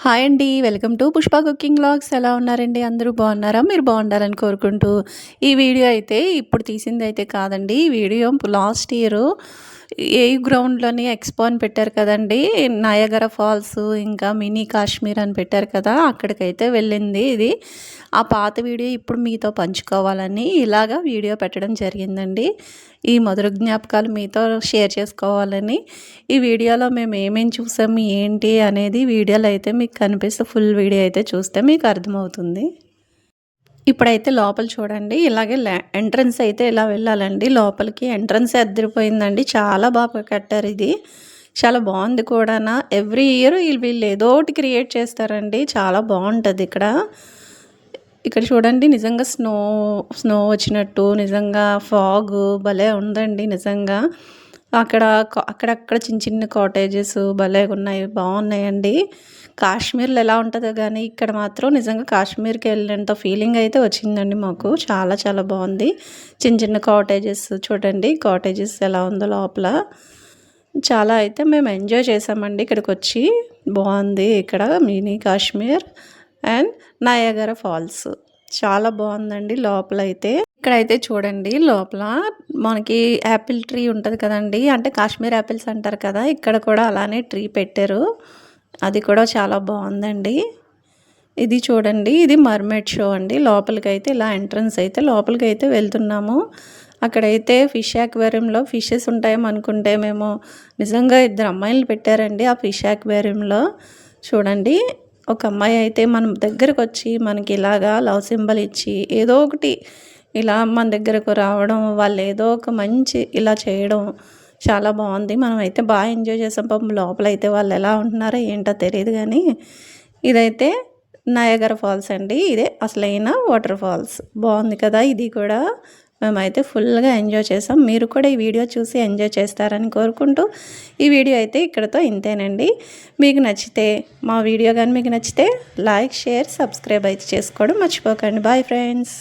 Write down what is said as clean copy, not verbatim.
Hi అండి. Welcome to Pushpa cooking vlogs. ఎలా ఉన్నారండి? అందరూ బాగున్నారా? మీరు బాగుండాలని కోరుకుంటూ ఈ వీడియో అయితే ఇప్పుడు తీసిందైతే కాదండి. ఈ వీడియో లాస్ట్ ఇయర్ గ్రౌండ్లోని ఎక్స్పో అని పెట్టారు కదండి. నయాగర ఫాల్స్ ఇంకా మినీ కాశ్మీర్ అని పెట్టారు కదా, అక్కడికైతే వెళ్ళింది ఇది. ఆ పాత వీడియో ఇప్పుడు మీతో పంచుకోవాలని ఇలాగా వీడియో పెట్టడం జరిగిందండి. ఈ మధుర జ్ఞాపకాలు మీతో షేర్ చేసుకోవాలని ఈ వీడియోలో మేము ఏమేమి చూసాము ఏంటి అనేది వీడియోలో అయితే మీకు కనిపిస్తే ఫుల్ వీడియో అయితే చూస్తే మీకు అర్థమవుతుంది. ఇప్పుడైతే లోపల చూడండి. ఇలాగే ఎంట్రన్స్ అయితే ఇలా వెళ్ళాలండి లోపలికి. ఎంట్రన్స్ అదిరిపోయిందండి. చాలా బాగా కట్టారు ఇది. చాలా బాగుంది కూడా. ఎవ్రీ ఇయర్ వీళ్ళు ఏదో ఒకటి క్రియేట్ చేస్తారండి. చాలా బాగుంటుంది ఇక్కడ. ఇక్కడ చూడండి, నిజంగా స్నో స్నో వచ్చినట్టు నిజంగా ఫాగ్ భలే ఉందండి నిజంగా. అక్కడక్కడ చిన్న చిన్న కాటేజెస్ భలే ఉన్నాయి, బాగున్నాయండి. కాశ్మీర్లో ఎలా ఉంటుందో కానీ ఇక్కడ మాత్రం నిజంగా కాశ్మీర్కి వెళ్ళినంత ఫీలింగ్ అయితే వచ్చిందండి మాకు. చాలా చాలా బాగుంది. చిన్న చిన్న కాటేజెస్ చూడండి, కాటేజెస్ ఎలా ఉందో లోపల. చాలా అయితే మేము ఎంజాయ్ చేసామండి ఇక్కడికి వచ్చి. బాగుంది ఇక్కడ mini Kashmir and Niagara Falls. చాలా బాగుందండి లోపలైతే. ఇక్కడైతే చూడండి, లోపల మనకి యాపిల్ ట్రీ ఉంటుంది కదండి, అంటే కాశ్మీర్ యాపిల్స్ అంటారు కదా, ఇక్కడ కూడా అలానే ట్రీ పెట్టారు. అది కూడా చాలా బాగుందండి. ఇది చూడండి, ఇది మర్మెడ్ షో అండి. లోపలికైతే ఇలా ఎంట్రన్స్ అయితే లోపలికైతే వెళ్తున్నాము. అక్కడైతే ఫిష్ యాక్వేరియంలో ఫిషెస్ ఉంటాయేమో అనుకుంటే మేము నిజంగా ఇద్దరు అమ్మాయిలు పెట్టారండి ఆ ఫిష్ యాక్వేరియంలో. చూడండి, ఒక అమ్మాయి అయితే మనం దగ్గరకు వచ్చి మనకి ఇలాగా లవ్ సింబల్ ఇచ్చి ఏదో ఒకటి ఇలా మన దగ్గరకు రావడం, వాళ్ళు ఏదో ఒక మంచి ఇలా చేయడం చాలా బాగుంది. మనం అయితే బాగా ఎంజాయ్ చేసాం. పాపం లోపలైతే వాళ్ళు ఎలా ఉంటున్నారో ఏంటో తెలియదు కానీ ఇదైతే నయాగరా ఫాల్స్ అండి. ఇదే అసలైన వాటర్ ఫాల్స్. బాగుంది కదా ఇది కూడా. మేమైతే ఫుల్గా ఎంజాయ్ చేసాం. మీరు కూడా ఈ వీడియో చూసి ఎంజాయ్ చేస్తారని కోరుకుంటూ ఈ వీడియో అయితే ఇక్కడతో ఇంతేనండి. మీకు నచ్చితే మా వీడియో కానీ మీకు నచ్చితే లైక్, షేర్, సబ్స్క్రైబ్ అయితే చేసుకోవడం మర్చిపోకండి. Bye friends.